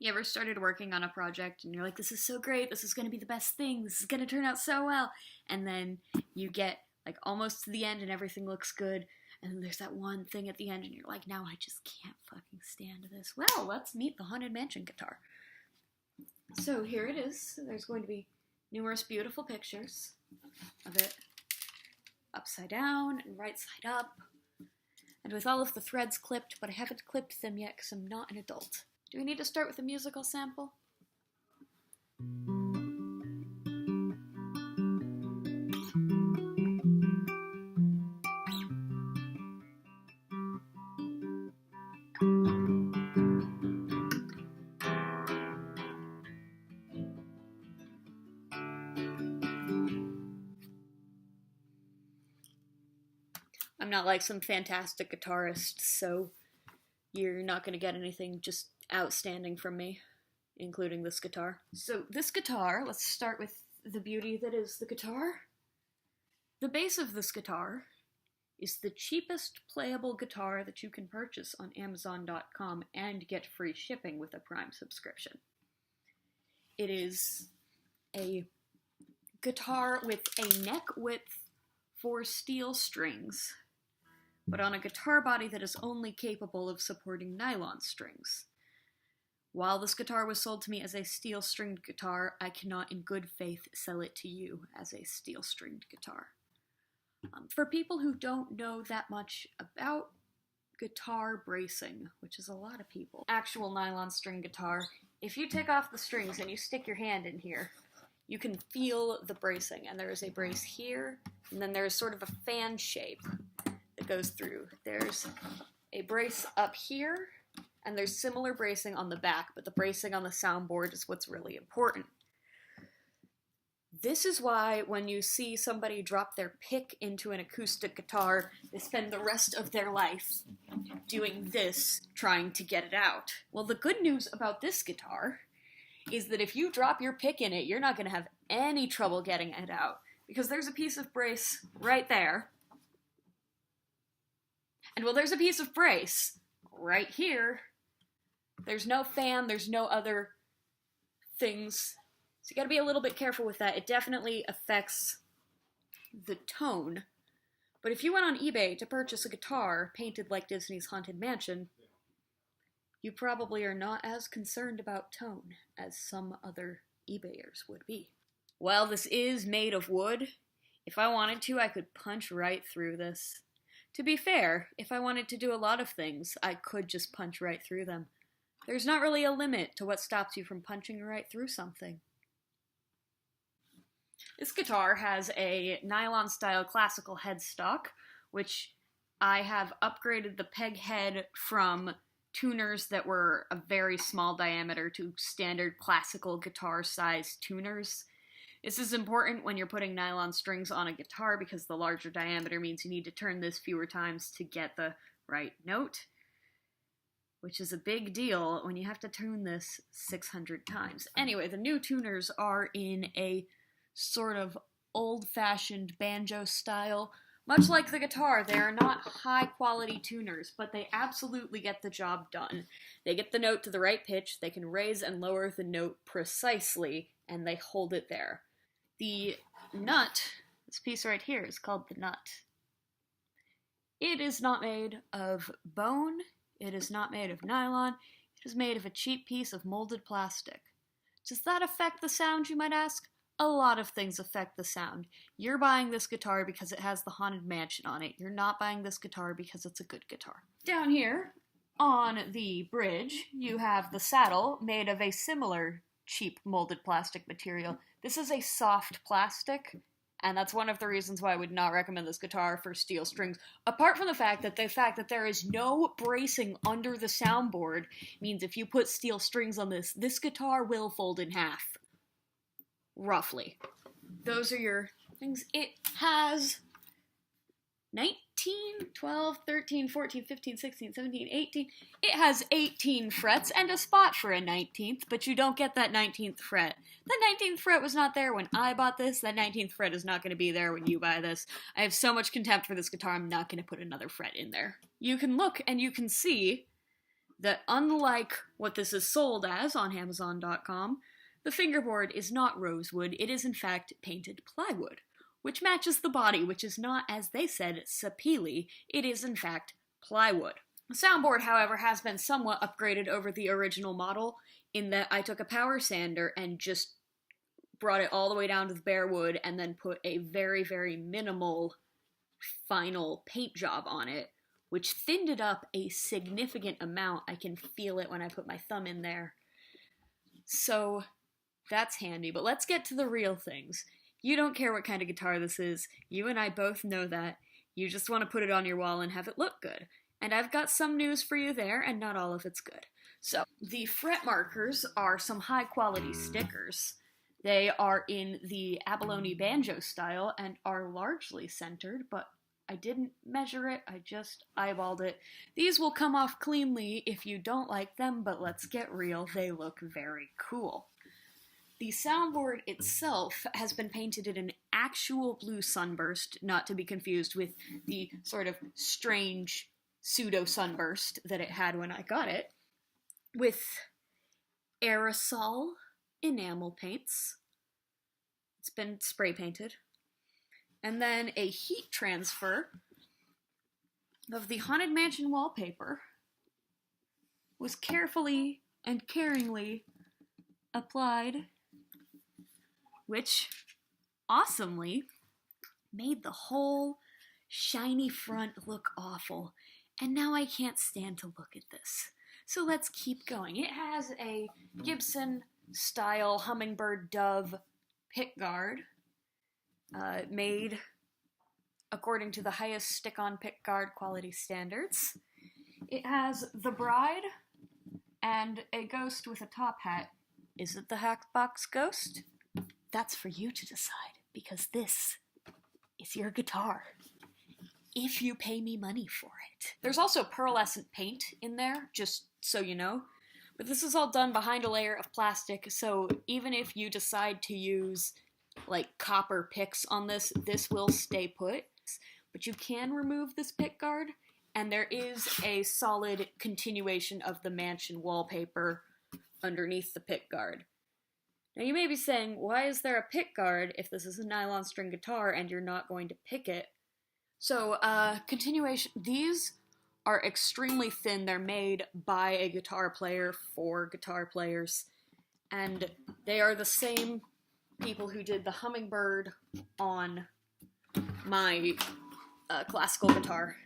You ever started working on a project and you're like, this is so great, this is going to be the best thing, this is going to turn out so well, and then you get like almost to the end and everything looks good, and then there's that one thing at the end and you're like, now I just can't fucking stand this. Well, let's meet the Haunted Mansion guitar. So here it is. There's going to be numerous beautiful pictures of it upside down and right side up, and with all of the threads clipped, but I haven't clipped them yet because I'm not an adult. Do we need to start with a musical sample? I'm not like some fantastic guitarist, so you're not going to get anything just outstanding from me, including this guitar. So this guitar, let's start with the beauty that is the guitar. The base of this guitar is the cheapest playable guitar that you can purchase on Amazon.com and get free shipping with a Prime subscription. It is a guitar with a neck width for steel strings, but on a guitar body that is only capable of supporting nylon strings. While this guitar was sold to me as a steel-stringed guitar, I cannot in good faith sell it to you as a steel-stringed guitar. For people who don't know that much about guitar bracing, which is a lot of people, actual nylon string guitar, if you take off the strings and you stick your hand in here, you can feel the bracing, and there is a brace here, and then there's sort of a fan shape that goes through. There's a brace up here, and there's similar bracing on the back, but the bracing on the soundboard is what's really important. This is why when you see somebody drop their pick into an acoustic guitar, they spend the rest of their life doing this, trying to get it out. Well, the good news about this guitar is that if you drop your pick in it, you're not going to have any trouble getting it out, because there's a piece of brace right there. And well, there's a piece of brace right here. There's no fan, there's no other things. So you gotta be a little bit careful with that. It definitely affects the tone. But if you went on eBay to purchase a guitar painted like Disney's Haunted Mansion, you probably are not as concerned about tone as some other eBayers would be. Well, this is made of wood. If I wanted to, I could punch right through this. To be fair, if I wanted to do a lot of things, I could just punch right through them. There's not really a limit to what stops you from punching right through something. This guitar has a nylon-style classical headstock, which I have upgraded the peg head from tuners that were a very small diameter to standard classical guitar-sized tuners. This is important when you're putting nylon strings on a guitar because the larger diameter means you need to turn this fewer times to get the right note, which is a big deal when you have to tune this 600 times. Anyway, the new tuners are in a sort of old-fashioned banjo style. Much like the guitar, they are not high-quality tuners, but they absolutely get the job done. They get the note to the right pitch, they can raise and lower the note precisely, and they hold it there. The nut, this piece right here, is called the nut. It is not made of bone, it is not made of nylon, it is made of a cheap piece of molded plastic. Does that affect the sound, you might ask? A lot of things affect the sound. You're buying this guitar because it has the Haunted Mansion on it. You're not buying this guitar because it's a good guitar. Down here, on the bridge, you have the saddle made of a similar cheap molded plastic material. This is a soft plastic, and that's one of the reasons why I would not recommend this guitar for steel strings. Apart from the fact that there is no bracing under the soundboard means if you put steel strings on this guitar will fold in half. Roughly. Those are your things. It has 19, 12, 13, 14, 15, 16, 17, 18. It has 18 frets and a spot for a 19th, but you don't get that 19th fret. That 19th fret was not there when I bought this. That 19th fret is not going to be there when you buy this. I have so much contempt for this guitar, I'm not going to put another fret in there. You can look and you can see that unlike what this is sold as on Amazon.com, the fingerboard is not rosewood, it is in fact painted plywood, which matches the body, which is not, as they said, sapele, it is in fact plywood. The soundboard, however, has been somewhat upgraded over the original model in that I took a power sander and just brought it all the way down to the bare wood and then put a very, very minimal final paint job on it, which thinned it up a significant amount. I can feel it when I put my thumb in there. So that's handy, but let's get to the real things. You don't care what kind of guitar this is. You and I both know that. You just want to put it on your wall and have it look good. And I've got some news for you there, and not all of it's good. So, the fret markers are some high-quality stickers. They are in the abalone banjo style and are largely centered, but I didn't measure it, I just eyeballed it. These will come off cleanly if you don't like them, but let's get real, they look very cool. The soundboard itself has been painted in an actual blue sunburst, not to be confused with the sort of strange pseudo-sunburst that it had when I got it, with aerosol enamel paints. It's been spray painted. And then a heat transfer of the Haunted Mansion wallpaper was carefully and caringly applied, which awesomely made the whole shiny front look awful. And now I can't stand to look at this. So let's keep going. It has a Gibson-style hummingbird dove pickguard, made according to the highest stick-on pickguard quality standards. It has the bride and a ghost with a top hat. Is it the Hackbox Ghost? That's for you to decide, because this is your guitar. If you pay me money for it. There's also pearlescent paint in there, just so you know. But this is all done behind a layer of plastic, so even if you decide to use, like, copper picks on this, this will stay put. But you can remove this pickguard, and there is a solid continuation of the mansion wallpaper underneath the pickguard. Now you may be saying, why is there a pickguard if this is a nylon string guitar and you're not going to pick it? So, continuation, these are extremely thin. They're made by a guitar player for guitar players, and they are the same people who did the hummingbird on my classical guitar.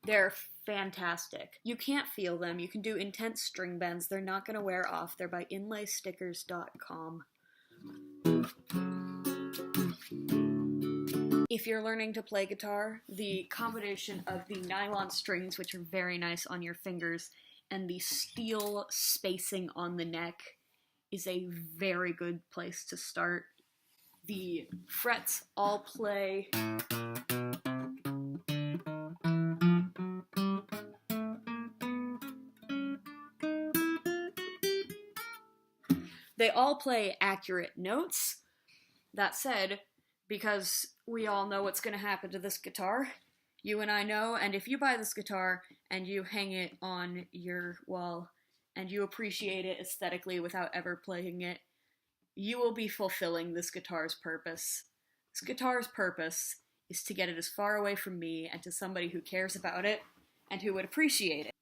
They're fantastic. You can't feel them. You can do intense string bends. They're not going to wear off. They're by inlaystickers.com. If you're learning to play guitar, the combination of the nylon strings, which are very nice on your fingers, and the steel spacing on the neck is a very good place to start. The frets all play accurate notes. That said, because we all know what's going to happen to this guitar, you and I know, and if you buy this guitar and you hang it on your wall and you appreciate it aesthetically without ever playing it, you will be fulfilling this guitar's purpose. This guitar's purpose is to get it as far away from me and to somebody who cares about it and who would appreciate it.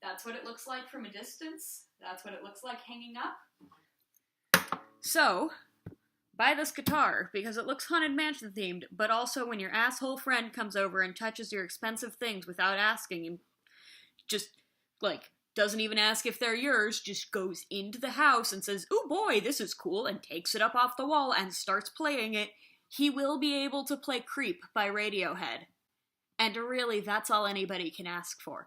That's what it looks like from a distance. That's what it looks like hanging up. So, buy this guitar, because it looks Haunted Mansion themed, but also when your asshole friend comes over and touches your expensive things without asking, and just, like, doesn't even ask if they're yours, just goes into the house and says, "Ooh boy, this is cool," and takes it up off the wall and starts playing it, he will be able to play Creep by Radiohead. And really, that's all anybody can ask for.